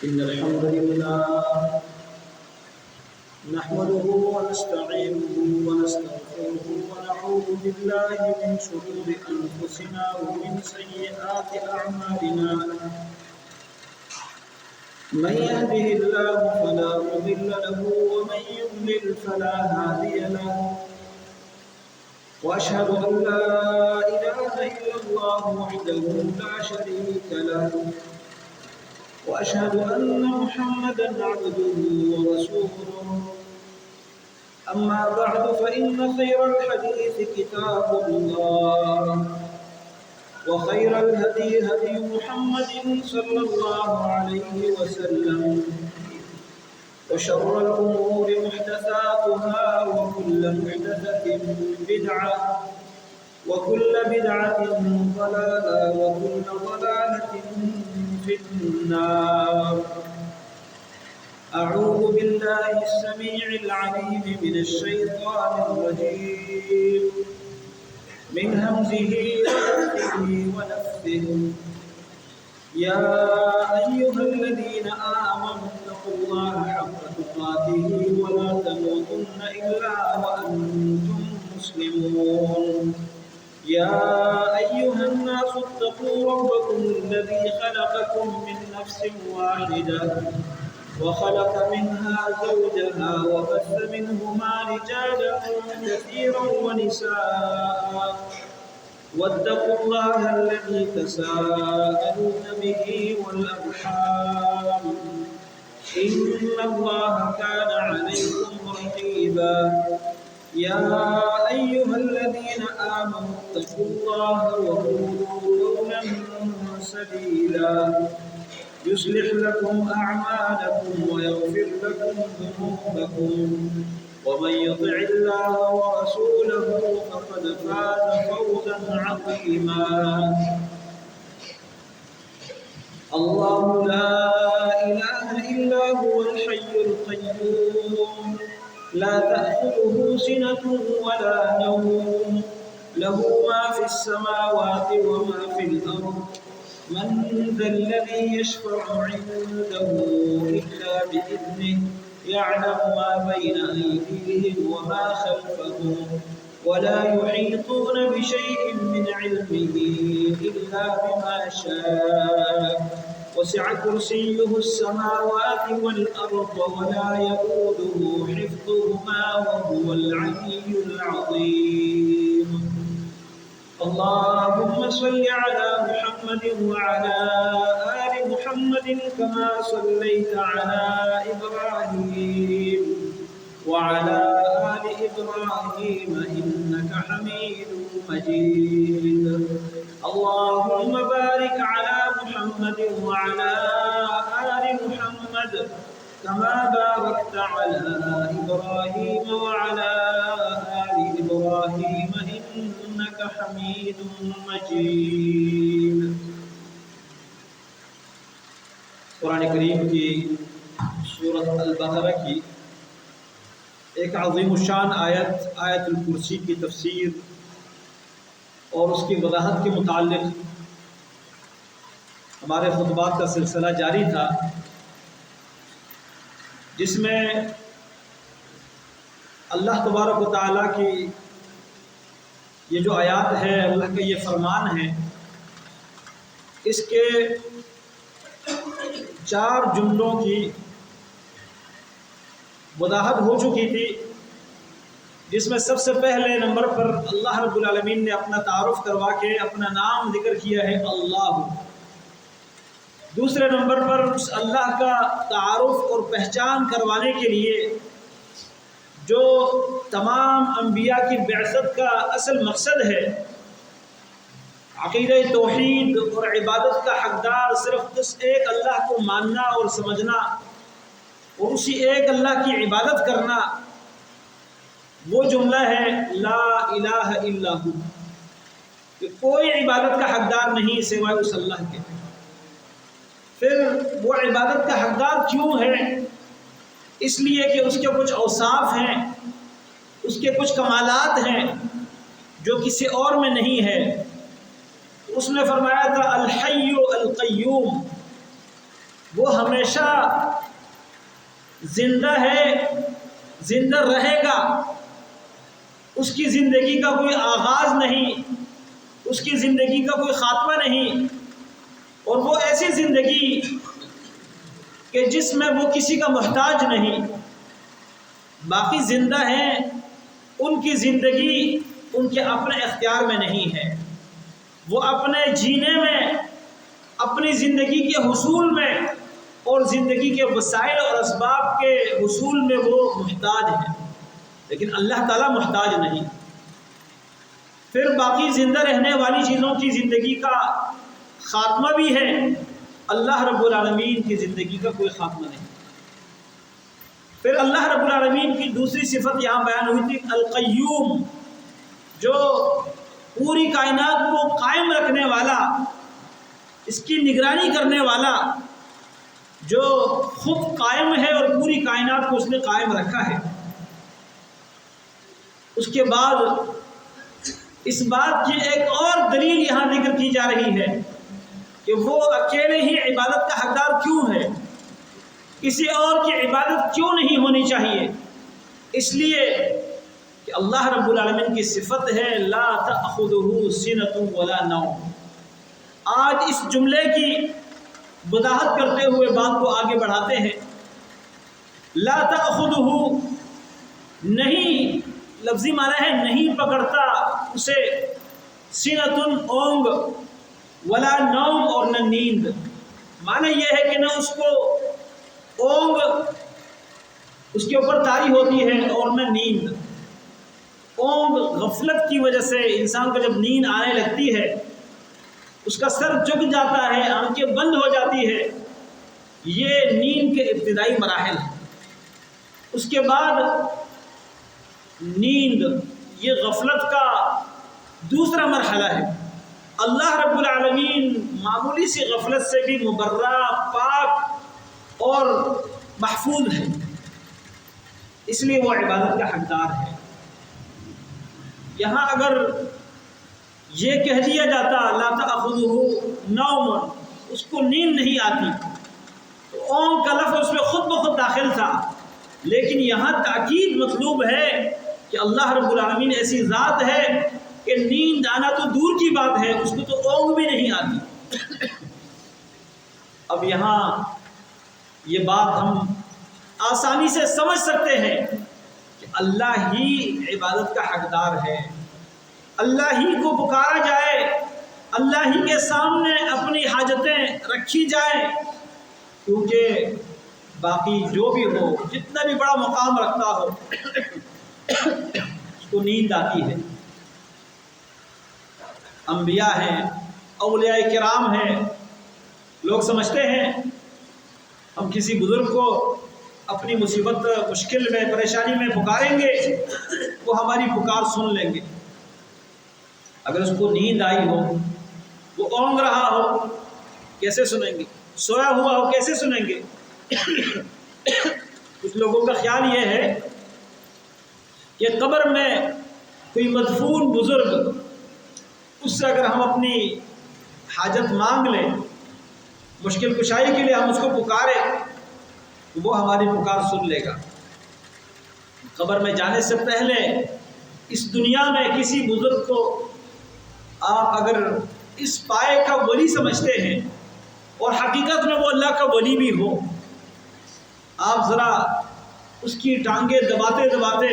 إن الحمد لله نحمده ونستعينه ونستغفره ونعوذ بالله من شرور أنفسنا ومن سيئات أعمالنا. من يهده الله فلا مضل له ومن يضلل فلا هادي له. وأشهد أن لا إله إلا الله وحده لا شريك له. وأشهد أن محمدًا عبده ورسوله. أما بعد فإن خير الحديث كتاب الله وخير الهدي هدي محمد صلى الله عليه وسلم وشر الأمور محدثاتها وكل محدثة بدعة وكل بدعة ضلالة وكل ضلالة في النار. أعوذ بالله السميع العليم من الشيطان الرجيم من همزه ونفخه ونفثه. يا أيها الذين آمنوا اتقوا الله حق تقاته ولا تموتن إلا وأنتم مسلمون. يا أيها الناس اتقوا ربكم الذي خلقكم من نفس واحدة وخلق منها زوجها وبث منهما رجالا كثيرا ونساء. واتقوا الله الذي تساءلون به والأرحام إن الله كان عليكم رقيبا. يا أيها الذين آمنوا اتقوا الله وقولوا قولا سديدا يصلح لكم أعمالكم ويغفر لكم ذنوبكم ومن يطع الله ورسوله فقد فاز فوزا عظيما. الله لا إله إلا هو الحي القيوم لا تأخذه سنة ولا نوم له ما في السماوات وما في الأرض. من ذا الذي يشفع عنده إلا بإذنه يعلم ما بين أيديهم وما خلفهم ولا يحيطون بشيء من علمه إلا بما شاء. وسع كرسيه السماوات والأرض ولا يؤوده حفظهما وهو العلي العظيم. اللهم صل على محمد وعلى آل محمد كما صليت على إبراهيم وعلى آل إبراهيم إنك حميد مجيد. اللهم بارك على محمد وعلى آل محمد كما باركت على إبراهيم وعلى آل إبراهيم إنك حميد مجيد. قرآن کریم کی سورۃ البقرہ کی ایک عظیم الشان آیت الکرسی کی تفسیر اور اس کی وضاحت کے متعلق ہمارے خطبات کا سلسلہ جاری تھا، جس میں اللہ تبارک و تعالیٰ کی یہ جو آیات ہے، اللہ کا یہ فرمان ہے، اس کے 4 جملوں کی وضاحت ہو چکی تھی، جس میں سب سے پہلے نمبر پر اللہ رب العالمین نے اپنا تعارف کروا کے اپنا نام ذکر کیا ہے اللہ. دوسرے نمبر پر اس اللہ کا تعارف اور پہچان کروانے کے لیے جو تمام انبیاء کی بعثت کا اصل مقصد ہے، عقیدہ توحید اور عبادت کا حقدار صرف اس ایک اللہ کو ماننا اور سمجھنا اور اسی ایک اللہ کی عبادت کرنا، وہ جملہ ہے لا الہ الا ہو، کہ کوئی عبادت کا حقدار نہیں سوائے اس اللہ کے. پھر وہ عبادت کا حقدار کیوں ہے؟ اس لیے کہ اس کے کچھ اوصاف ہیں، اس کے کچھ کمالات ہیں جو کسی اور میں نہیں ہے. اس نے فرمایا تھا الحی القیوم، وہ ہمیشہ زندہ ہے، زندہ رہے گا، اس کی زندگی کا کوئی آغاز نہیں، اس کی زندگی کا کوئی خاتمہ نہیں، اور وہ ایسی زندگی کہ جس میں وہ کسی کا محتاج نہیں۔ باقی زندہ ہیں، ان کی زندگی ان کے اپنے اختیار میں نہیں ہے، وہ اپنے جینے میں، اپنی زندگی کے حصول میں اور زندگی کے وسائل اور اسباب کے حصول میں وہ محتاج ہیں، لیکن اللہ تعالیٰ محتاج نہیں۔ پھر باقی زندہ رہنے والی چیزوں کی زندگی کا خاتمہ بھی ہے، اللہ رب العالمین کی زندگی کا کوئی خاتمہ نہیں۔ پھر اللہ رب العالمین کی دوسری صفت یہاں بیان ہوئی تھی، القیوم، جو پوری کائنات کو قائم رکھنے والا، اس کی نگرانی کرنے والا، جو خود قائم ہے اور پوری کائنات کو اس نے قائم رکھا ہے۔ اس کے بعد اس بات کی ایک اور دلیل یہاں ذکر کی جا رہی ہے کہ وہ اکیلے ہی عبادت کا حقدار کیوں ہے، کسی اور کی عبادت کیوں نہیں ہونی چاہیے؟ اس لیے کہ اللہ رب العالمین کی صفت ہے لا تأخذہ سنۃ ولا نوم۔ آج اس جملے کی وضاحت کرتے ہوئے بات کو آگے بڑھاتے ہیں۔ لا تأخذہ، نہیں، لفظی معنی ہے نہیں پکڑتا اسے، سنۃ اونگ، ولا نوم اور نہ نیند۔ معنی یہ ہے کہ نہ اس کو اونگ اس کے اوپر طاری ہوتی ہے اور نہ نیند۔ اونگ غفلت کی وجہ سے انسان کو جب نیند آنے لگتی ہے، اس کا سر جھک جاتا ہے، آنکھیں بند ہو جاتی ہے، یہ نیند کے ابتدائی مراحل ہیں۔ اس کے بعد نیند، یہ غفلت کا دوسرا مرحلہ ہے۔ اللہ رب العالمین معمولی سی غفلت سے بھی مبرہ، پاک اور محفوظ ہے، اس لیے وہ عبادت کا حقدار ہے۔ یہاں اگر یہ کہہ دیا جاتا لا تأخذہ نوم، اس کو نیند نہیں آتی، تو اونگ کا لفظ اس میں خود بخود داخل تھا، لیکن یہاں تاکید مطلوب ہے کہ اللہ رب العالمین ایسی ذات ہے کہ نیند آنا تو دور کی بات ہے، اس کو تو اونگ بھی نہیں آتی۔ اب یہاں یہ بات ہم آسانی سے سمجھ سکتے ہیں کہ اللہ ہی عبادت کا حقدار ہے، اللہ ہی کو پکارا جائے، اللہ ہی کے سامنے اپنی حاجتیں رکھی جائیں، کیونکہ باقی جو بھی ہو، جتنا بھی بڑا مقام رکھتا ہو، اس کو نیند آتی ہے۔ انبیاء ہیں، اولیاء کرام ہیں، لوگ سمجھتے ہیں ہم کسی بزرگ کو اپنی مصیبت، مشکل میں، پریشانی میں پکاریں گے، وہ ہماری پکار سن لیں گے۔ اگر اس کو نیند آئی ہو، وہ اونگ رہا ہو، کیسے سنیں گے؟ سویا ہوا ہو، کیسے سنیں گے؟ کچھ لوگوں کا خیال یہ ہے کہ قبر میں کوئی مدفون بزرگ، اس سے اگر ہم اپنی حاجت مانگ لیں، مشکل کشائی کے لیے ہم اس کو پکاریں، تو وہ ہماری پکار سن لے گا۔ قبر میں جانے سے پہلے اس دنیا میں کسی بزرگ کو آپ اگر اس پائے کا ولی سمجھتے ہیں اور حقیقت میں وہ اللہ کا ولی بھی ہو، آپ ذرا اس کی ٹانگیں دباتے دباتے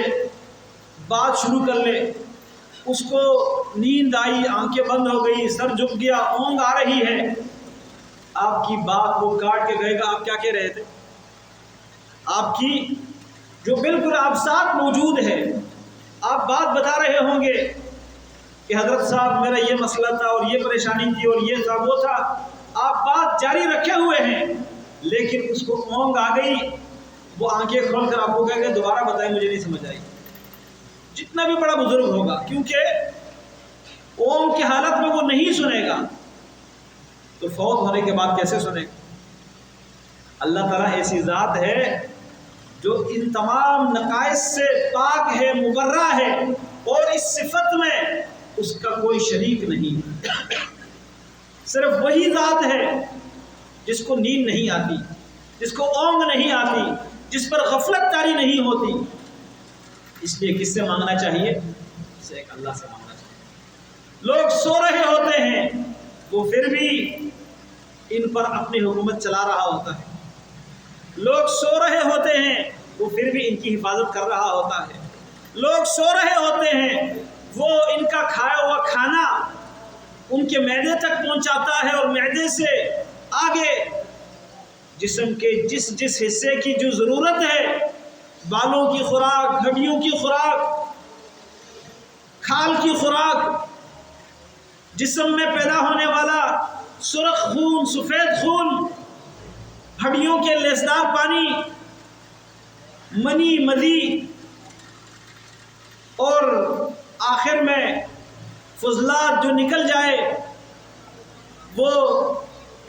بات شروع کر لیں، اس کو نیند آئی، آنکھیں بند ہو گئی، سر جھک گیا، اونگ آ رہی ہے، آپ کی بات وہ کاٹ کے کہے گا آپ کیا کہہ رہے تھے؟ آپ کی جو بالکل آپ ساتھ موجود ہے، آپ بات بتا رہے ہوں گے کہ حضرت صاحب میرا یہ مسئلہ تھا اور یہ پریشانی تھی اور یہ تھا وہ تھا، آپ بات جاری رکھے ہوئے ہیں، لیکن اس کو اونگ آ گئی، وہ آنکھیں کھول کر آپ کو کہے گا دوبارہ بتائیں مجھے نہیں سمجھ آئی، جتنا بھی بڑا بزرگ ہوگا، کیونکہ اونگ کی حالت میں وہ نہیں سنے گا، تو فوت ہونے کے بعد کیسے سنے گا؟ اللہ تعالیٰ ایسی ذات ہے جو ان تمام نقائص سے پاک ہے، مبرہ ہے، اور اس صفت میں اس کا کوئی شریک نہیں، صرف وہی ذات ہے جس کو نیند نہیں آتی، جس کو اونگ نہیں آتی، جس پر غفلت طاری نہیں ہوتی، اس لیے کس سے مانگنا چاہیے؟ اسے ایک اللہ سے مانگنا چاہیے۔ لوگ سو رہے ہوتے ہیں، وہ پھر بھی ان پر اپنی حکومت چلا رہا ہوتا ہے۔ لوگ سو رہے ہوتے ہیں، وہ پھر بھی ان کی حفاظت کر رہا ہوتا ہے۔ لوگ سو رہے ہوتے ہیں، وہ ان کا کھایا ہوا کھانا ان کے معدے تک پہنچاتا ہے، اور معدے سے آگے جسم کے جس حصے کی جو ضرورت ہے، بالوں کی خوراک، ہڈیوں کی خوراک، کھال کی خوراک، جسم میں پیدا ہونے والا سرخ خون، سفید خون، ہڈیوں کے لیسدار پانی، منی، مدی، اور آخر میں فضلات جو نکل جائے وہ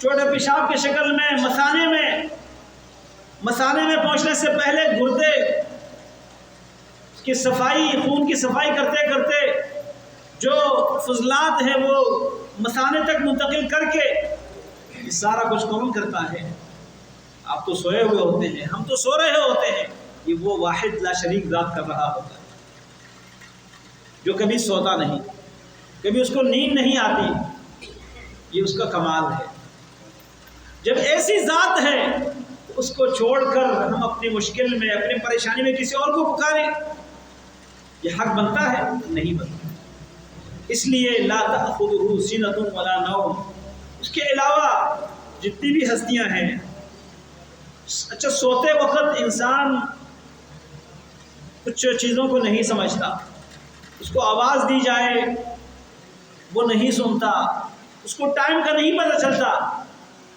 چھوٹے پیشاب کی شکل میں مثانے میں پہنچنے سے پہلے گردے کی صفائی، خون کی صفائی کرتے کرتے جو فضلات ہیں وہ مثانے تک منتقل کر کے یہ سارا کچھ کون کرتا ہے؟ آپ تو سوئے ہوئے ہوتے ہیں، ہم تو سو رہے ہوتے ہیں، یہ وہ واحد لا شریک ذات کر رہا ہوتا ہے جو کبھی سوتا نہیں، کبھی اس کو نیند نہیں آتی۔ یہ اس کا کمال ہے۔ جب ایسی ذات ہے تو اس کو چھوڑ کر ہم اپنی مشکل میں، اپنی پریشانی میں کسی اور کو پکاریں، یہ حق بنتا ہے؟ نہیں بنتا۔ اس لیے لا تأخذہ سنۃ ولا نوم، اس کے علاوہ جتنی بھی ہستیاں ہیں، اچھا سوتے وقت انسان کچھ چیزوں کو نہیں سمجھتا، اس کو آواز دی جائے وہ نہیں سنتا، اس کو ٹائم کا نہیں پتہ چلتا۔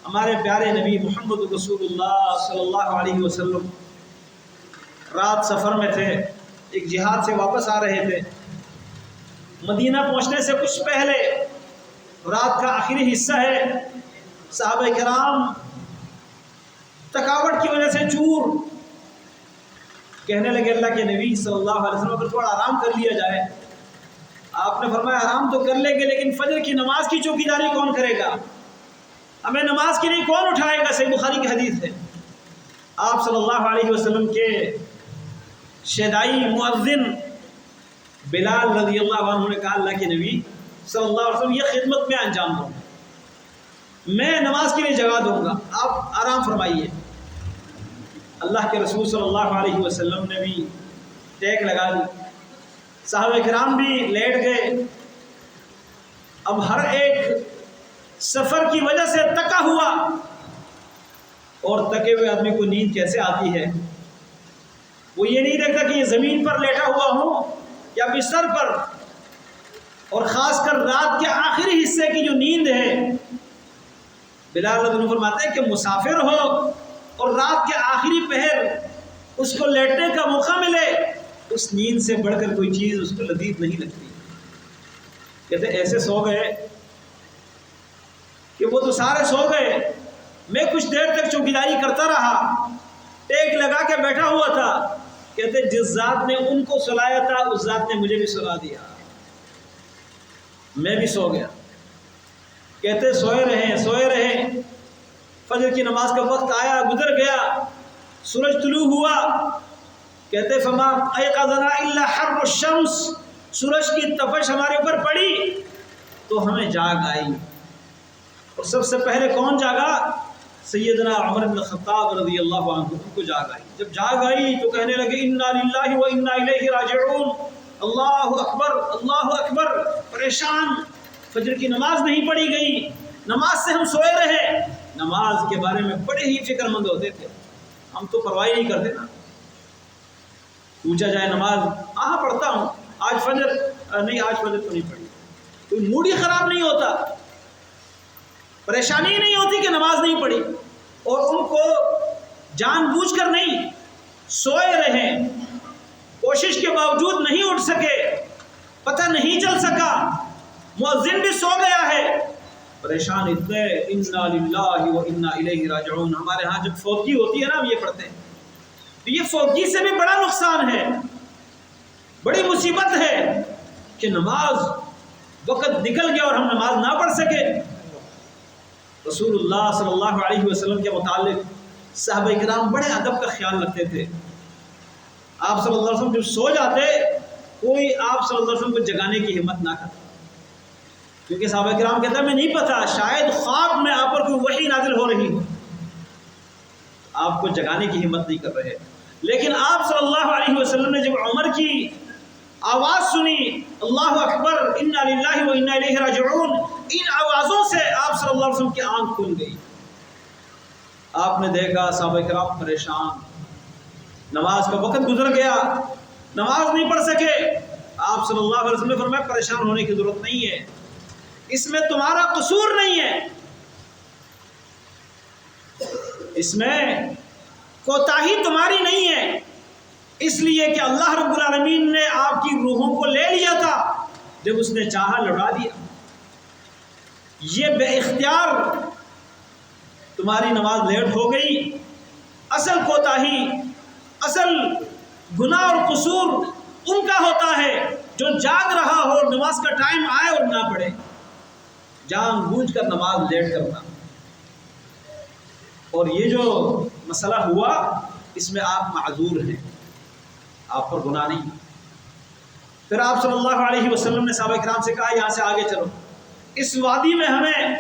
ہمارے پیارے نبی محمد رسول اللہ صلی اللہ علیہ وسلم رات سفر میں تھے، ایک جہاد سے واپس آ رہے تھے۔ مدینہ پہنچنے سے کچھ پہلے رات کا آخری حصہ ہے، صحابہ کرام تھکاوٹ کی وجہ سے چور، کہنے لگے اللہ کے نبی صلی اللہ علیہ وسلم پر تھوڑا آرام کر لیا جائے۔ آپ نے فرمایا آرام تو کر لیں گے، لیکن فجر کی نماز کی چوکیداری کون کرے گا؟ ہمیں نماز کے لیے کون اٹھائے گا؟ صحیح بخاری کی حدیث ہے۔ آپ صلی اللہ علیہ وسلم کے شیدائی مؤذن بلال رضی اللہ عنہ نے کہا اللہ کے نبی صلی اللہ علیہ وسلم یہ خدمت میں انجام دوں گا، میں نماز کے لیے جگا دوں گا، آپ آرام فرمائیے۔ اللہ کے رسول صلی اللہ علیہ وسلم نے بھی ٹیک لگا دی، صحابہ کرام بھی لیٹ گئے۔ اب ہر ایک سفر کی وجہ سے تکا ہوا، اور تکے ہوئے آدمی کو نیند کیسے آتی ہے؟ وہ یہ نہیں دیکھتا کہ یہ زمین پر لیٹا ہوا ہوں یا بستر پر، اور خاص کر رات کے آخری حصے کی جو نیند ہے، بلال رضی اللہ عنہ فرماتے ہیں کہ مسافر ہو اور رات کے آخری پہر اس کو لیٹنے کا موقع ملے، اس نیند سے بڑھ کر کوئی چیز اس کو لذیذ نہیں لگتی۔ کہتے ایسے سو گئے کہ وہ تو سارے سو گئے، میں کچھ دیر تک چوکیداری کرتا رہا، ٹیک لگا کے بیٹھا ہوا تھا۔ کہتے جس ذات نے ان کو سلایا تھا اس ذات نے مجھے بھی سلا دیا، میں بھی سو گیا۔ کہتے سوئے رہے، فجر کی نماز کا وقت آیا، گزر گیا، سورج طلوع ہوا۔ کہتے فما ایقظنا الا حر الشمس، سورج کی تپش ہمارے اوپر پڑی تو ہمیں جاگ آئی۔ اور سب سے پہلے کون جاگا؟ سیدنا عمر بن الخطاب رضی اللہ عنہ کو جاگ آئی۔ جب جاگ آئی تو کہنے لگے انا للہ و انا الیہ راجعون، اللہ اکبر اللہ اکبر۔ پریشان، فجر کی نماز نہیں پڑھی گئی، نماز سے ہم سوئے رہے۔ نماز کے بارے میں بڑے ہی فکر مند ہوتے تھے، ہم تو پرواہ نہیں کرتے نا۔ پوچھا جائے نماز، پڑھتا ہوں، آج فجر نہیں، آج فجر تو نہیں پڑھی، کوئی موڈ ہی خراب نہیں ہوتا، پریشانی ہی نہیں ہوتی کہ نماز نہیں پڑھی۔ اور ان کو جان بوجھ کر نہیں، سوئے رہے، کوشش کے باوجود نہیں اٹھ سکے، پتہ نہیں چل سکا، مؤذن بھی سو گیا ہے، پریشان اتنے انا للہ و انا الیہ راجعون۔ ہمارے ہاں جب فوتگی ہوتی ہے نا، ہم یہ پڑھتے ہیں، تو یہ فوتگی سے بھی بڑا نقصان ہے، بڑی مصیبت ہے کہ نماز وقت نکل گیا اور ہم نماز نہ پڑھ سکے۔ رسول اللہ صلی اللہ علیہ وسلم کے متعلق صحابہ کرام بڑے ادب کا خیال رکھتے تھے۔ آپ صلی اللہ علیہ وسلم جب سو جاتے کوئی آپ صلی اللہ علیہ وسلم کو جگانے کی ہمت نہ کرتا، کیونکہ صحابہ کرام کہتے ہیں میں نہیں پتا، شاید خواب میں آپ پر کوئی وحی نازل ہو رہی ہو، آپ کو جگانے کی ہمت نہیں کر رہے۔ لیکن آپ صلی اللہ علیہ وسلم نے جب عمر کی آواز سنی اللہ اکبر انا للہ و انا الیہ راجعون، ان آوازوں سے آپ صلی اللہ علیہ وسلم کی آنکھ کھل گئی۔ آپ نے دیکھا صحابہ کرام پریشان، نماز کا وقت گزر گیا، نماز نہیں پڑھ سکے۔ آپ صلی اللہ علیہ وسلم نے فرمایا پریشان ہونے کی ضرورت نہیں ہے، اس میں تمہارا قصور نہیں ہے، اس میں کوتاہی تمہاری نہیں ہے، اس لیے کہ اللہ رب العالمین نے آپ کی روحوں کو لے لیا تھا، جب اس نے چاہا لوٹا دیا۔ یہ بے اختیار تمہاری نماز لیٹ ہو گئی، اصل کوتاہی، اصل گناہ اور قصور ان کا ہوتا ہے جو جاگ رہا ہو، نماز کا ٹائم آئے اور نہ پڑھے، جان بوجھ کر نماز لیٹ کرنا۔ اور یہ جو مسئلہ ہوا اس میں آپ معذور ہیں، آپ پر گناہ نہیں۔ پھر آپ صلی اللہ علیہ وسلم نے صحابہ کرام سے کہا یہاں سے آگے چلو، اس وادی میں ہمیں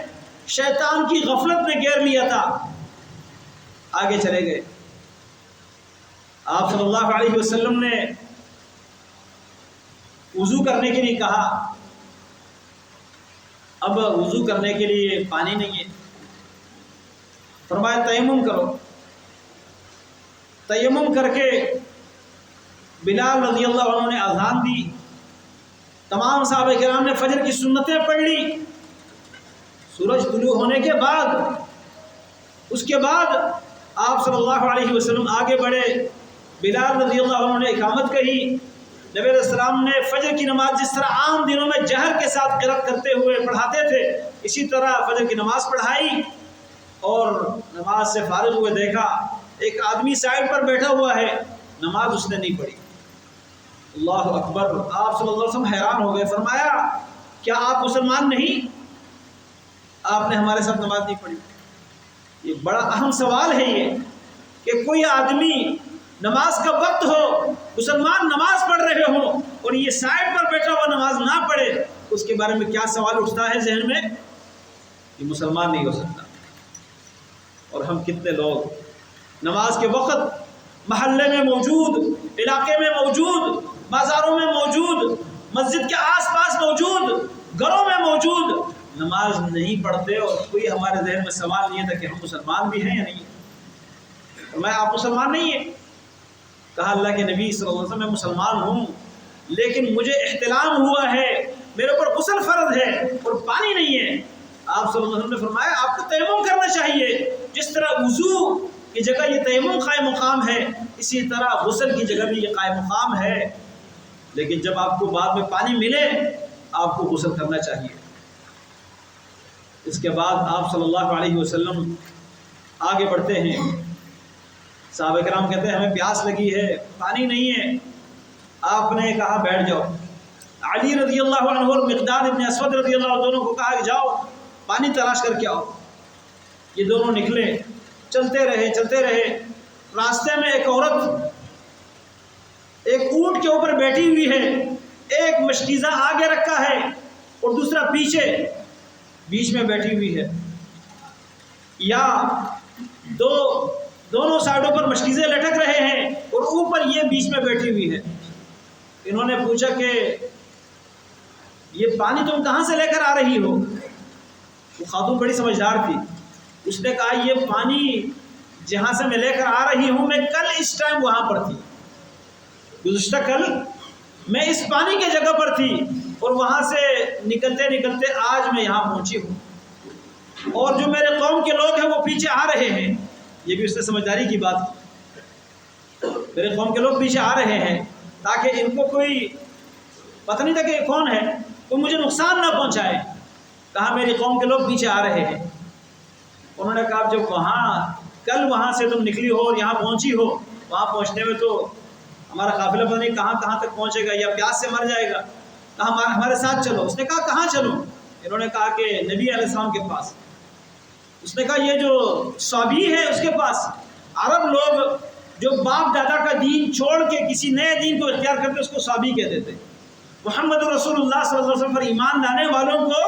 شیطان کی غفلت نے گھیر لیا تھا، آگے چلے گئے۔ آپ صلی اللہ علیہ وسلم نے وضو کرنے کے لیے کہا، اب وضو کرنے کے لیے پانی نہیں ہے، فرمایا تیمم کرو۔ تیمم کر کے بلال رضی اللہ عنہ نے اذان دی، تمام صحابہ کرام نے فجر کی سنتیں پڑھ لی۔ سورج طلوع ہونے کے بعد اس کے بعد آپ صلی اللہ علیہ وسلم آگے بڑھے، بلال رضی اللہ عنہ نے اقامت کہی، نبی علیہ السلام نے فجر کی نماز جس طرح عام دنوں میں جہر کے ساتھ قرأت کرتے ہوئے پڑھاتے تھے اسی طرح فجر کی نماز پڑھائی، اور نماز سے فارغ ہوئے دیکھا ایک آدمی سائڈ پر بیٹھا ہوا ہے، نماز اس نے نہیں پڑھی۔ اللہ اکبر، آپ صلی اللہ علیہ وسلم حیران ہو گئے، فرمایا کیا آپ مسلمان نہیں؟ آپ نے ہمارے ساتھ نماز نہیں پڑھی۔ یہ بڑا اہم سوال ہے یہ کہ کوئی آدمی نماز کا وقت ہو، مسلمان نماز پڑھ رہے ہوں اور یہ سائڈ پر بیٹھا ہوا نماز نہ پڑھے، اس کے بارے میں کیا سوال اٹھتا ہے ذہن میں؟ یہ مسلمان نہیں ہو سکتا۔ اور ہم کتنے لوگ نماز کے وقت محلے میں موجود، علاقے میں موجود، بازاروں میں موجود، مسجد کے آس پاس موجود، گھروں میں موجود، نماز نہیں پڑھتے، اور کوئی ہمارے ذہن میں سوال نہیں تھا کہ ہم مسلمان بھی ہیں یا نہیں۔ فرمایا آپ مسلمان نہیں ہیں؟ کہا اللہ کے نبی صلی اللہ علیہ وسلم میں مسلمان ہوں، لیکن مجھے احتلام ہوا ہے، میرے اوپر غسل فرض ہے اور پانی نہیں ہے۔ آپ صلی اللہ علیہ وسلم نے فرمایا آپ کو تیمم کرنا چاہیے، جس طرح وضو کی جگہ یہ تیمم قائم مقام ہے، اسی طرح غسل کی جگہ بھی یہ قائم مقام ہے، لیکن جب آپ کو بعد میں پانی ملے آپ کو غسل کرنا چاہیے۔ اس کے بعد آپ صلی اللہ علیہ وسلم آگے بڑھتے ہیں، صحابہ کرام کہتے ہیں ہمیں پیاس لگی ہے، پانی نہیں ہے۔ آپ نے کہا بیٹھ جاؤ۔ علی رضی اللہ عنہ اور مقداد ابن اسود رضی اللہ عنہ دونوں کو کہا کہ جاؤ پانی تلاش کر کے آؤ۔ یہ دونوں نکلے، چلتے رہے، راستے میں ایک عورت ایک اونٹ کے اوپر بیٹھی ہوئی ہے، ایک مشکیزہ آگے رکھا ہے اور دوسرا پیچھے، بیچ میں بیٹھی ہوئی ہے، یا دونوں سائڈوں پر مشکیزیں لٹک رہے ہیں اور اوپر یہ بیچ میں بیٹھی ہوئی ہے۔ انہوں نے پوچھا کہ یہ پانی تم کہاں سے لے کر آ رہی ہو؟ وہ خاتون بڑی سمجھدار تھی، اس نے کہا یہ پانی جہاں سے میں لے کر آ رہی ہوں، میں کل اس ٹائم وہاں پر تھی، گزشتہ کل میں اس پانی کی جگہ پر تھی اور وہاں سے نکلتے نکلتے آج میں یہاں پہنچی ہوں، اور جو میرے قوم کے لوگ ہیں وہ پیچھے آ رہے ہیں۔ یہ بھی اس نے سمجھداری کی بات، میرے قوم کے لوگ پیچھے آ رہے ہیں تاکہ ان کو کوئی پتہ نہیں تھا کہ یہ کون ہے، کوئی مجھے نقصان نہ پہنچائے۔ کہا میری قوم کے لوگ پیچھے آ رہے ہیں۔ انہوں نے کہا جب کل وہاں سے تم نکلی ہو اور یہاں پہنچی ہو، وہاں پہنچنے میں تو ہمارا قافلہ پتہ نہیں کہاں تک پہنچے گا، یا پیاس سے مر جائے گا، کہا ہمارے ساتھ چلو۔ اس نے کہا کہاں چلوں؟ انہوں نے کہا کہ نبی علیہ السلام کے پاس۔ اس نے کہا یہ جو صابی ہے اس کے پاس، عرب لوگ جو باپ دادا کا دین چھوڑ کے کسی نئے دین کو اختیار کرتے اس کو صابی کہتے تھے۔ محمد رسول اللہ صلی اللہ علیہ وسلم پر ایمان لانے والوں کو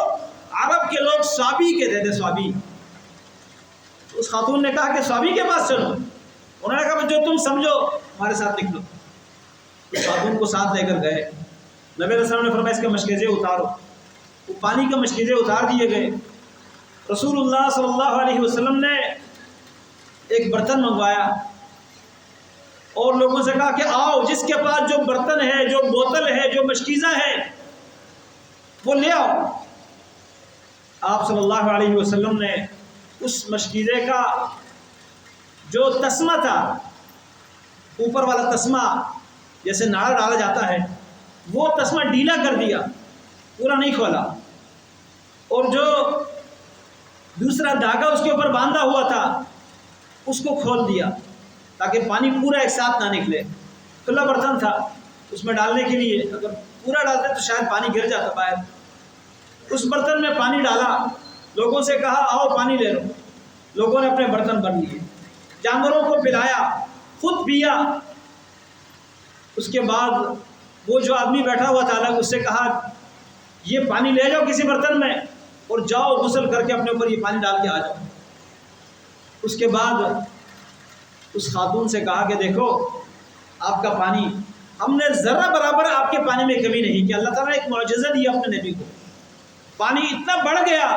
عرب کے لوگ صابی کہتے تھے، صابی۔ اس خاتون نے کہا کہ صابی کے پاس چلو، انہوں نے کہا جو تم سمجھو ہمارے ساتھ نکلو۔ اس خاتون کو ساتھ لے کر گئے، نبی علیہ السلام نے فرمایا اس کے مشکیزیں اتارو، وہ پانی کے مشکیزیں اتار دیے گئے۔ رسول اللہ صلی اللہ علیہ وسلم نے ایک برتن منگوایا اور لوگوں سے کہا کہ آؤ جس کے پاس جو برتن ہے، جو بوتل ہے، جو مشکیزہ ہے وہ لے آؤ۔ آپ صلی اللہ علیہ وسلم نے اس مشکیزے کا جو تسمہ تھا، اوپر والا تسمہ جیسے ناڑا ڈالا جاتا ہے، وہ تسمہ ڈھیلا کر دیا، پورا نہیں کھولا، اور جو دوسرا دھاگا اس کے اوپر باندھا ہوا تھا اس کو کھول دیا تاکہ پانی پورا ایک ساتھ نہ نکلے۔ کھلا برتن تھا، اس میں ڈالنے کے لیے اگر پورا ڈالتے تو شاید پانی گر جاتا باہر۔ اس برتن میں پانی ڈالا، لوگوں سے کہا آؤ پانی لے لو۔ لوگوں نے اپنے برتن بھر لیے، جانوروں کو پلایا، خود پیا۔ اس کے بعد وہ جو آدمی بیٹھا ہوا تھا الگ، اس سے کہا یہ پانی لے جاؤ کسی برتن میں اور جاؤ غسل کر کے اپنے اوپر یہ پانی ڈال کے آ جاؤ۔ اس کے بعد اس خاتون سے کہا کہ دیکھو آپ کا پانی، ہم نے ذرہ برابر آپ کے پانی میں کمی نہیں کی۔ اللہ تعالیٰ نے ایک معجزہ دیا اپنے نبی کو، پانی اتنا بڑھ گیا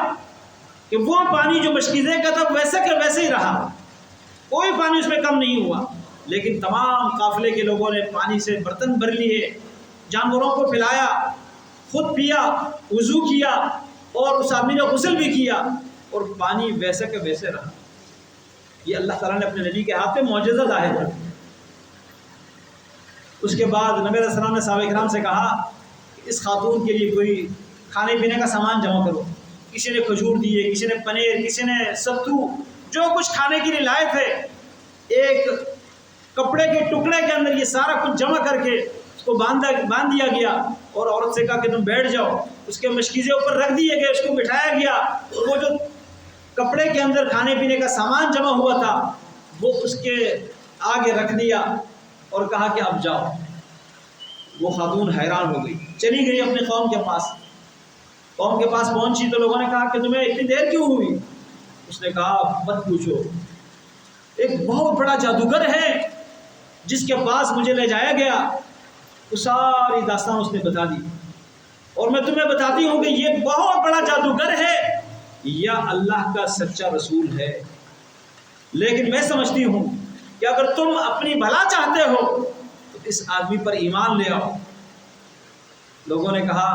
کہ وہ پانی جو مشکیزے کا تھا ویسے کہ ویسے ہی رہا، کوئی پانی اس میں کم نہیں ہوا۔ لیکن تمام قافلے کے لوگوں نے پانی سے برتن بھر لیے، جانوروں کو پلایا، خود پیا، وضو کیا، اور اس آدمی نے غسل بھی کیا، اور پانی ویسے کہ ویسے رہا۔ یہ اللہ تعالیٰ نے اپنے نبی کے ہاتھ پہ معجزہ ظاہر کر دیا۔ اس کے بعد نبی علیہ السلام نے صحابہ کرام سے کہا کہ اس خاتون کے لیے کوئی کھانے پینے کا سامان جمع کرو۔ کسی نے کھجور دیے، کسی نے پنیر، کسی نے ستو، جو کچھ کھانے کے لیے لائے تھے، ایک کپڑے کے ٹکڑے کے اندر یہ سارا کچھ جمع کر کے اس کو باندھ دیا گیا، اور عورت سے کہا کہ تم بیٹھ جاؤ۔ اس کے مشکیزے اوپر رکھ دیے گئے، اس کو بٹھایا گیا، اور وہ جو کپڑے کے اندر کھانے پینے کا سامان جمع ہوا تھا وہ اس کے آگے رکھ دیا اور کہا کہ اب جاؤ۔ وہ خاتون حیران ہو گئی، چلی گئی اپنے قوم کے پاس۔ قوم کے پاس پہنچی تو لوگوں نے کہا کہ تمہیں اتنی دیر کیوں ہوئی؟ اس نے کہا مت پوچھو، ایک بہت بڑا جادوگر ہے جس کے پاس مجھے لے جایا گیا۔ وہ ساری داستان اس نے بتا دی، اور میں تمہیں بتاتی ہوں کہ یہ بہت بڑا جادوگر ہے یا اللہ کا سچا رسول ہے، لیکن میں سمجھتی ہوں کہ اگر تم اپنی بھلا چاہتے ہو تو اس آدمی پر ایمان لے آؤ۔ لوگوں نے کہا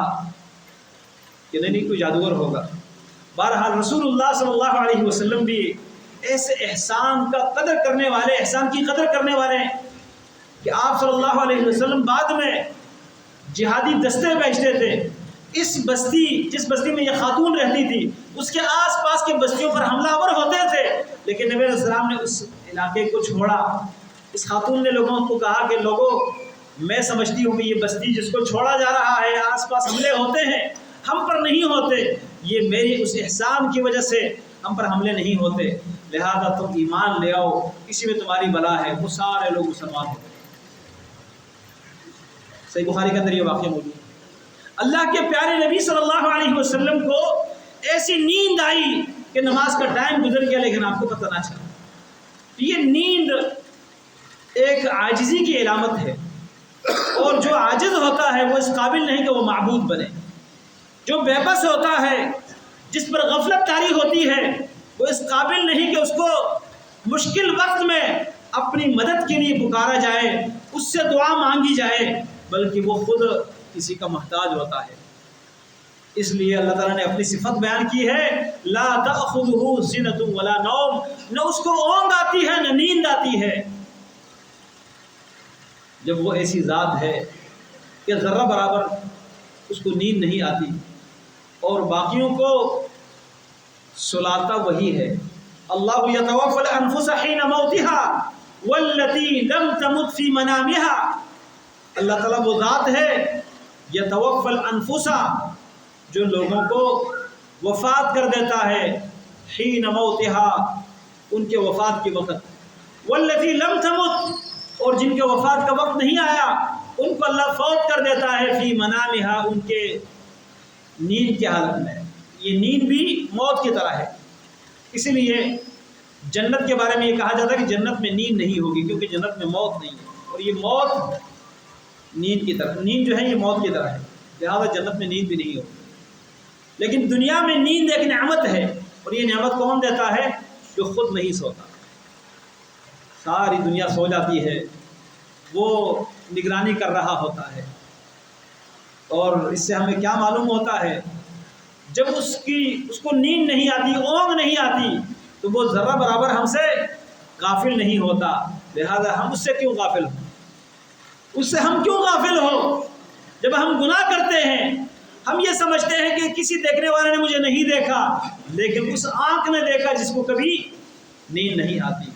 کہ نہیں کوئی جادوگر ہوگا۔ بہرحال رسول اللہ صلی اللہ علیہ وسلم بھی ایسے احسان کا قدر کرنے والے، احسان کی قدر کرنے والے ہیں کہ آپ صلی اللہ علیہ وسلم بعد میں جہادی دستے بھیجتے تھے۔ اس بستی، جس بستی میں یہ خاتون رہتی تھی، اس کے آس پاس کے بستیوں پر حملہ آور ہوتے تھے، لیکن نبی علیہ السلام نے اس علاقے کو چھوڑا۔ اس خاتون نے لوگوں کو کہا کہ لوگوں میں سمجھتی ہوں کہ یہ بستی جس کو چھوڑا جا رہا ہے، آس پاس حملے ہوتے ہیں، ہم پر نہیں ہوتے، یہ میری اس احسان کی وجہ سے ہم پر حملے نہیں ہوتے، لہذا تم ایمان لے آؤ، اسی میں تمہاری بلا ہے۔ وہ سارے لوگ مسلمان ہوتے ہیں۔ صحیح بخاری کے اندر یہ واقعہ موجود ہے۔ اللہ کے پیارے نبی صلی اللہ علیہ وسلم کو ایسی نیند آئی کہ نماز کا ٹائم گزر گیا لیکن آپ کو پتہ نہ چلا۔ یہ نیند ایک عاجزی کی علامت ہے، اور جو عاجز ہوتا ہے وہ اس قابل نہیں کہ وہ معبود بنے۔ جو بے بس ہوتا ہے، جس پر غفلت طاری ہوتی ہے، وہ اس قابل نہیں کہ اس کو مشکل وقت میں اپنی مدد کے لیے پکارا جائے، اس سے دعا مانگی جائے، بلکہ وہ خود کسی کا محتاج ہوتا ہے۔ اس لیے اللہ تعالیٰ نے اپنی صفت بیان کی ہے، لا تأخذہ سنۃ ولا نوم، نہ اس کو اونگ آتی ہے نہ نیند آتی ہے۔ جب وہ ایسی ذات ہے کہ ذرہ برابر اس کو نیند نہیں آتی، اور باقیوں کو سلاتا وہی ہے۔ اللہ یتوفی الانفس حین موتها والتی لم تمت فی منامها۔ اللہ تعالیٰ وہ ذات ہے یتوفی الانفس، جو لوگوں کو وفات کر دیتا ہے، حین موتہا، ان کے وفات کے وقت، واللتی لم تمت، اور جن کے وفات کا وقت نہیں آیا ان کو اللہ فوت کر دیتا ہے فی منامہا، ان کے نیند کی حالت میں۔ یہ نیند بھی موت کی طرح ہے، اسی لیے جنت کے بارے میں یہ کہا جاتا ہے کہ جنت میں نیند نہیں ہوگی، کیونکہ جنت میں موت نہیں ہے، اور یہ موت نیند کی طرح، نیند جو ہے یہ موت کی طرح ہے، لہٰذا جنت میں نیند بھی نہیں ہوگی۔ لیکن دنیا میں نیند ایک نعمت ہے، اور یہ نعمت کون دیتا ہے؟ جو خود نہیں سوتا۔ ساری دنیا سو جاتی ہے، وہ نگرانی کر رہا ہوتا ہے، اور اس سے ہمیں کیا معلوم ہوتا ہے؟ جب اس کو نیند نہیں آتی، اونگ نہیں آتی، تو وہ ذرہ برابر ہم سے غافل نہیں ہوتا، لہذا ہم اس سے کیوں غافل ہوں؟ اس سے ہم کیوں غافل ہو؟ جب ہم گناہ کرتے ہیں ہم یہ سمجھتے ہیں کہ کسی دیکھنے والے نے مجھے نہیں دیکھا، لیکن اس آنکھ نے دیکھا جس کو کبھی نیند نہیں آتی۔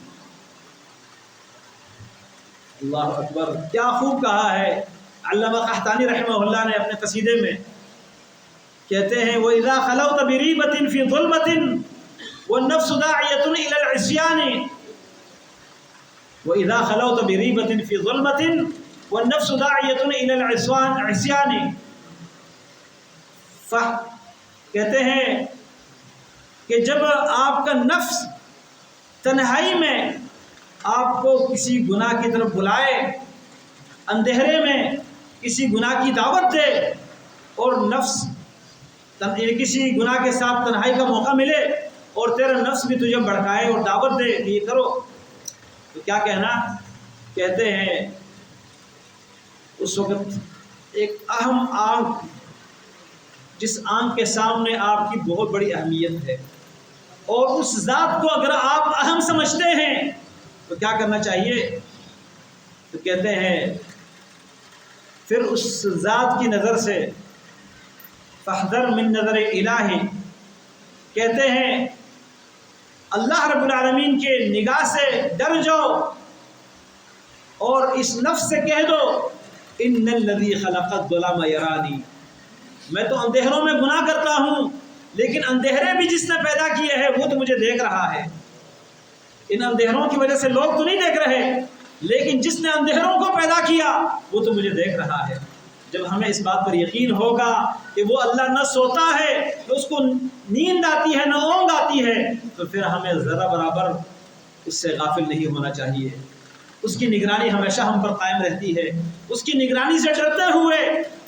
اللہ اکبر، کیا خوب کہا ہے علامہ قحطانی رحمہ اللہ نے اپنے قصیدے میں، کہتے ہیں وَإِذَا خَلَوْتَ بِرِيبَةٍ فِي ظُلْمَةٍ وَالنَّفْسُ دَاعِيَةٌ إِلَى الْعِصْيَانِ، وَإِذَا خَلَوْتَ بِرِيبَةٍ فِي ظُلْمَةٍ وَالنَّفْسُ دَاعِيَةٌ إِلَى الْعِصْيَانِ، کہتے ہیں کہ جب آپ کا نفس تنہائی میں آپ کو کسی گناہ کی طرف بلائے، اندھیرے میں کسی گناہ کی دعوت دے، اور نفس کسی گناہ کے ساتھ تنہائی کا موقع ملے اور تیرا نفس بھی تجھے بھڑکائے اور دعوت دے کہ یہ کرو، تو کیا کہنا؟ کہتے ہیں اس وقت ایک اہم آنکھ، جس آنکھ کے سامنے آپ کی بہت بڑی اہمیت ہے، اور اس ذات کو اگر آپ اہم سمجھتے ہیں تو کیا کرنا چاہیے؟ تو کہتے ہیں پھر اس ذات کی نظر سے فاحذر من نظر الہی، کہتے ہیں اللہ رب العالمین کے نگاہ سے ڈر جاؤ، اور اس نفس سے کہہ دو ان الذی خلق الظلام یرانی، میں تو اندھیروں میں گناہ کرتا ہوں، لیکن اندھیرے بھی جس نے پیدا کیے ہیں وہ تو مجھے دیکھ رہا ہے۔ ان اندھیروں کی وجہ سے لوگ تو نہیں دیکھ رہے، لیکن جس نے اندھیروں کو پیدا کیا وہ تو مجھے دیکھ رہا ہے۔ جب ہمیں اس بات پر یقین ہوگا کہ وہ اللہ نہ سوتا ہے، نہ اس کو نیند آتی ہے، نہ اونگ آتی ہے، تو پھر ہمیں ذرا برابر اس سے غافل نہیں ہونا چاہیے۔ اس کی نگرانی ہمیشہ ہم پر قائم رہتی ہے، اس کی نگرانی سے ڈرتے ہوئے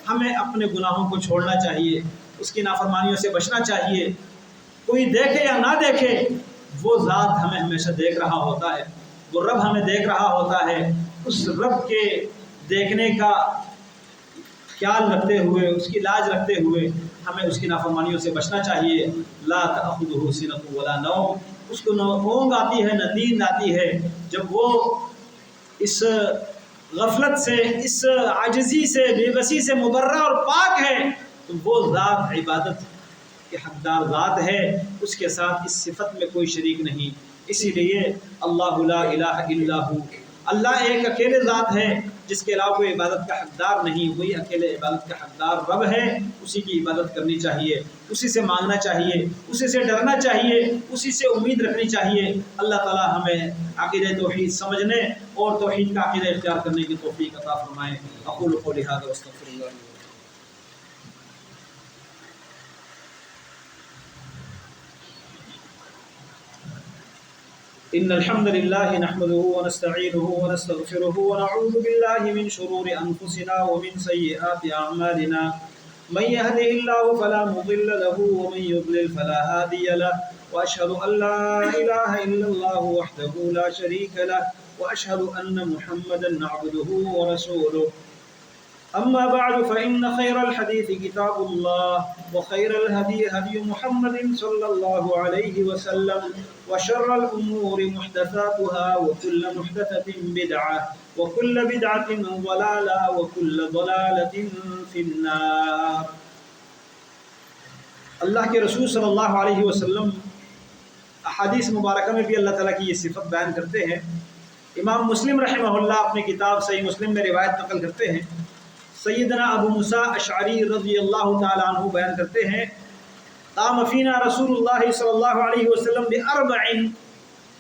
ہمیں اپنے گناہوں کو چھوڑنا چاہیے، اس کی نافرمانیوں سے بچنا چاہیے۔ کوئی دیکھے یا نہ دیکھے، وہ ذات ہمیں ہمیشہ دیکھ رہا ہوتا ہے، وہ رب ہمیں دیکھ رہا ہوتا ہے۔ اس رب کے دیکھنے کا خیال رکھتے ہوئے، اس کی لاج رکھتے ہوئے ہمیں اس کی نافرمانیوں سے بچنا چاہیے۔ لا تأخذہ سنۃ ولا نوم، اس کو نہ اونگ آتی ہے نہ نیند آتی ہے۔ جب وہ اس غفلت سے، اس عاجزی سے، بے بسی سے مبرہ اور پاک ہے، تو وہ ذات عبادت کے حقدار ذات ہے، اس کے ساتھ اس صفت میں کوئی شریک نہیں۔ اسی لیے اللہ لا الہ الا ہو، اللہ ایک اکیلے ذات ہے جس کے علاوہ کوئی عبادت کا حقدار نہیں، وہی اکیلے عبادت کا حقدار رب ہے، اسی کی عبادت کرنی چاہیے، اسی سے مانگنا چاہیے، اسی سے ڈرنا چاہیے، اسی سے امید رکھنی چاہیے۔ اللہ تعالی ہمیں عقیدہ توحید سمجھنے اور توحید کا عقیدہ اختیار کرنے کی توفیق عطا فرمائے۔ اقول قولی ھذا واستغفر اللہ۔ إن الحمد لله نحمده ونستعينه ونستغفره ونعوذ بالله من شرور أنفسنا ومن سيئات أعمالنا، من يهده الله فلا مضل له ومن يضلل فلا هادي له، وأشهد أن لا إله إلا الله وحده لا شريك له، وأشهد أن محمدا عبده ورسوله۔ أما بعد فإن خير الحديث كتاب الله، وخير الهدي هدي محمد صلى الله عليه وسلم، وشر الأمور محدثاتها، وكل محدثة بدعة، وكل بدعة ضلالة، وكل ضلالة في النار۔ اللہ کے رسول صلی اللہ علیہ وسلم احادیث مبارکہ میں بھی اللہ تعالیٰ کی یہ صفت بیان کرتے ہیں۔ امام مسلم رحمہ اللہ اپنی کتاب صحیح مسلم میں روایت نقل کرتے ہیں، سیدنا ابو موسیٰ اشعری رضی اللہ تعالیٰ عنہ بیان کرتے ہیں قام فینا رسول اللہ صلی اللہ علیہ وسلم بأربع،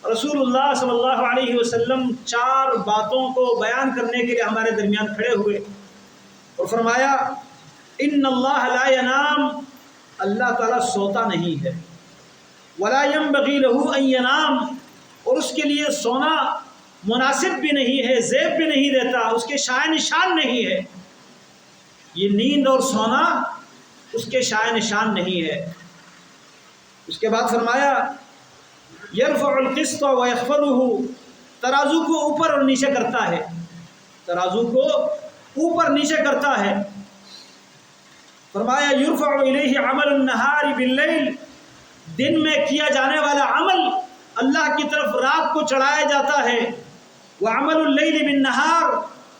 رسول اللہ صلی اللہ علیہ وسلم 4 باتوں کو بیان کرنے کے لیے ہمارے درمیان کھڑے ہوئے اور فرمایا ان اللہ لا ینام، اللہ تعالیٰ سوتا نہیں ہے، ولا ينبغي له ان ینام، اور اس کے لیے سونا مناسب بھی نہیں ہے، زیب بھی نہیں دیتا، اس کے شائع نشان نہیں ہے، یہ نیند اور سونا اس کے شائع نشان نہیں ہے۔ اس کے بعد فرمایا یرفع القسط ویخفضہ، ترازو کو اوپر اور نیچے کرتا ہے، ترازو کو اوپر نیچے کرتا ہے۔ فرمایا یرفع الیہ عمل النہار باللیل، دن میں کیا جانے والا عمل اللہ کی طرف رات کو چڑھایا جاتا ہے، وعمل اللیل بالنہار،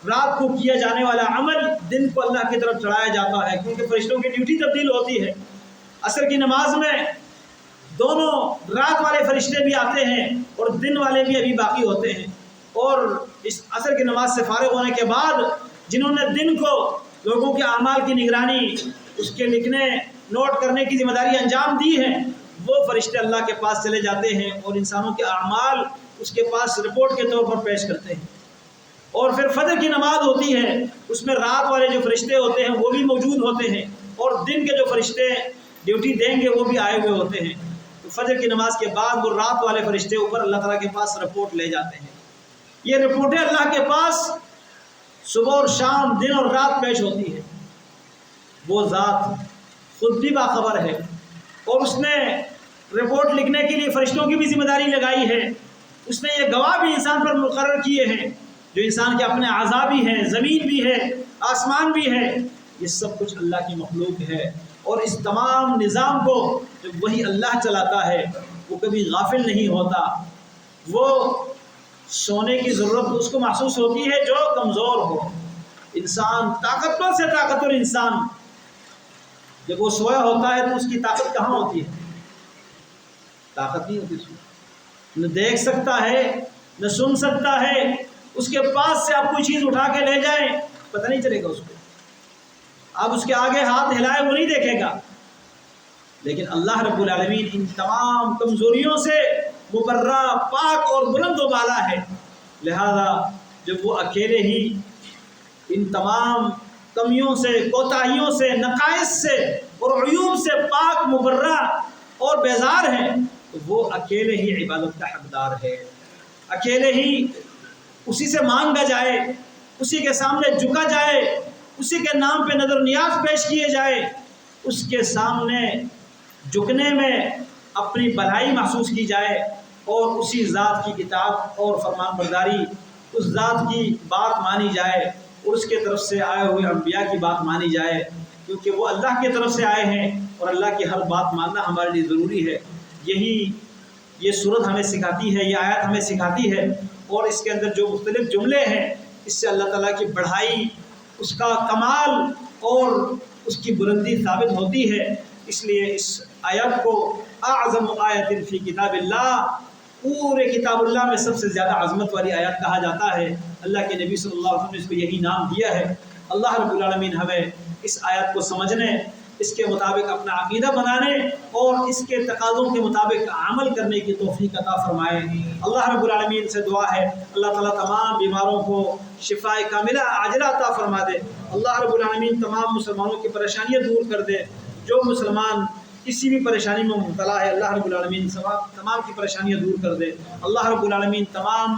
رات کو کیا جانے والا عمل دن کو اللہ کی طرف چڑھایا جاتا ہے، کیونکہ فرشتوں کی ڈیوٹی تبدیل ہوتی ہے۔ عصر کی نماز میں دونوں رات والے فرشتے بھی آتے ہیں اور دن والے بھی ابھی باقی ہوتے ہیں، اور اس عصر کی نماز سے فارغ ہونے کے بعد جنہوں نے دن کو لوگوں کے اعمال کی نگرانی، اس کے لکھنے نوٹ کرنے کی ذمہ داری انجام دی ہے، وہ فرشتے اللہ کے پاس چلے جاتے ہیں اور انسانوں کے اعمال اس کے پاس رپورٹ کے طور پر پیش کرتے ہیں۔ اور پھر فجر کی نماز ہوتی ہے، اس میں رات والے جو فرشتے ہوتے ہیں وہ بھی موجود ہوتے ہیں، اور دن کے جو فرشتے ڈیوٹی دیں گے وہ بھی آئے ہوئے ہوتے ہیں۔ تو فجر کی نماز کے بعد وہ رات والے فرشتے اوپر اللہ تعالیٰ کے پاس رپورٹ لے جاتے ہیں۔ یہ رپورٹیں اللہ کے پاس صبح اور شام، دن اور رات پیش ہوتی ہے۔ وہ ذات خود بھی باخبر ہے، اور اس نے رپورٹ لکھنے کے لیے فرشتوں کی بھی ذمہ داری لگائی ہے، اس نے یہ گواہ بھی انسان پر مقرر کیے ہیں، جو انسان کے اپنے اعضاء بھی ہیں، زمین بھی ہے، آسمان بھی ہے، یہ سب کچھ اللہ کی مخلوق ہے۔ اور اس تمام نظام کو جب وہی اللہ چلاتا ہے وہ کبھی غافل نہیں ہوتا۔ وہ سونے کی ضرورت اس کو محسوس ہوتی ہے جو کمزور ہو، انسان طاقتور سے طاقتور انسان جب وہ سویا ہوتا ہے تو اس کی طاقت کہاں ہوتی ہے؟ طاقت نہیں ہوتی اس میں، نہ دیکھ سکتا ہے نہ سن سکتا ہے، اس کے پاس سے آپ کوئی چیز اٹھا کے لے جائیں پتہ نہیں چلے گا اس کو، آپ اس کے آگے ہاتھ ہلائے وہ نہیں دیکھے گا۔ لیکن اللہ رب العالمین ان تمام کمزوریوں سے مبرہ، پاک اور بلند و بالا ہے، لہذا جب وہ اکیلے ہی ان تمام کمیوں سے، کوتاہیوں سے، نقائص سے اور عیوب سے پاک، مبرہ اور بیزار ہے، تو وہ اکیلے ہی عبادت کا حقدار ہے، اکیلے ہی اسی سے مانگا جائے، اسی کے سامنے جھکا جائے، اسی کے نام پہ نظر نیاز پیش کیے جائے، اس کے سامنے جھکنے میں اپنی بھلائی محسوس کی جائے، اور اسی ذات کی اطاعت اور فرمان برداری، اس ذات کی بات مانی جائے، اور اس کے طرف سے آئے ہوئے انبیاء کی بات مانی جائے، کیونکہ وہ اللہ کی طرف سے آئے ہیں اور اللہ کی ہر بات ماننا ہمارے لیے ضروری ہے۔ یہی یہ صورت ہمیں سکھاتی ہے، یہ آیت ہمیں سکھاتی ہے، اور اس کے اندر جو مختلف جملے ہیں اس سے اللہ تعالیٰ کی بڑھائی، اس کا کمال اور اس کی بلندی ثابت ہوتی ہے۔ اس لیے اس آیت کو اعظم آیت فی کتاب اللہ، پورے کتاب اللہ میں سب سے زیادہ عظمت والی آیت کہا جاتا ہے۔ اللہ کے نبی صلی اللہ علیہ وسلم نے اس کو یہی نام دیا ہے۔ اللہ رب العالمین ہمیں اس آیت کو سمجھنے، اس کے مطابق اپنا عقیدہ بنانے اور اس کے تقاضوں کے مطابق عمل کرنے کی توفیق عطا فرمائے۔ اللہ رب العالمین سے دعا ہے اللہ تعالیٰ تمام بیماروں کو شفاء کاملہ عاجلہ عطا فرما دے۔ اللہ رب العالمین تمام مسلمانوں کی پریشانیاں دور کر دے۔ جو مسلمان کسی بھی پریشانی میں مبتلا ہے اللہ رب العالمین تمام کی پریشانیاں دور کر دے۔ اللہ رب العالمین تمام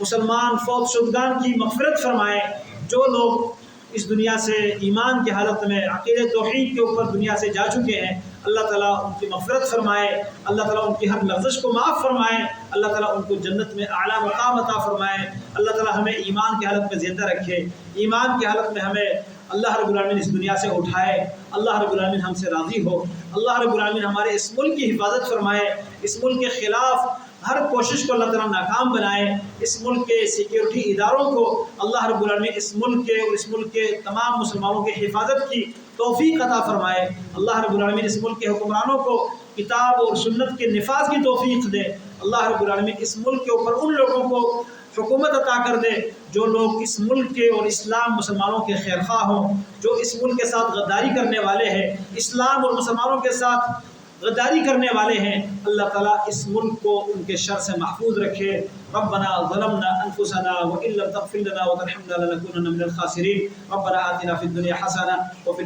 مسلمان فوت شدگان کی مغفرت فرمائے۔ جو لوگ اس دنیا سے ایمان کی حالت میں عقیدہ توحید کے اوپر دنیا سے جا چکے ہیں اللہ تعالیٰ ان کی مغفرت فرمائے، اللہ تعالیٰ ان کی ہر لفظ کو معاف فرمائے، اللہ تعالیٰ ان کو جنت میں اعلیٰ مقام عطا فرمائے۔ اللہ تعالیٰ ہمیں ایمان کی حالت میں زندہ رکھے، ایمان کی حالت میں ہمیں اللہ رب العالمین اس دنیا سے اٹھائے، اللہ رب العالمین ہم سے راضی ہو، اللہ رب العالمین ہمارے اس ملک کی حفاظت فرمائے، اس ملک کے خلاف ہر کوشش کو اللہ تعالیٰ ناکام بنائے، اس ملک کے سیکیورٹی اداروں کو اللہ رب العالمین اس ملک کے اور اس ملک کے تمام مسلمانوں کی حفاظت کی توفیق عطا فرمائے۔ اللہ رب العالمین اس ملک کے حکمرانوں کو کتاب اور سنت کے نفاذ کی توفیق دے۔ اللہ رب العالمین اس ملک کے اوپر ان لوگوں کو حکومت عطا کر دے جو لوگ اس ملک کے اور اسلام مسلمانوں کے خیرخواہ ہوں، جو اس ملک کے ساتھ غداری کرنے والے ہیں، اسلام اور مسلمانوں کے ساتھ غداری کرنے والے ہیں، اللہ تعالیٰ اس ملک کو ان کے شر سے محفوظ رکھے۔ ربنا ظلمنا انفسنا وان لم تغفر لنا وترحمنا لنكونن من الخاسرین۔ ربنا آتنا فی الدنیا حسنہ وفی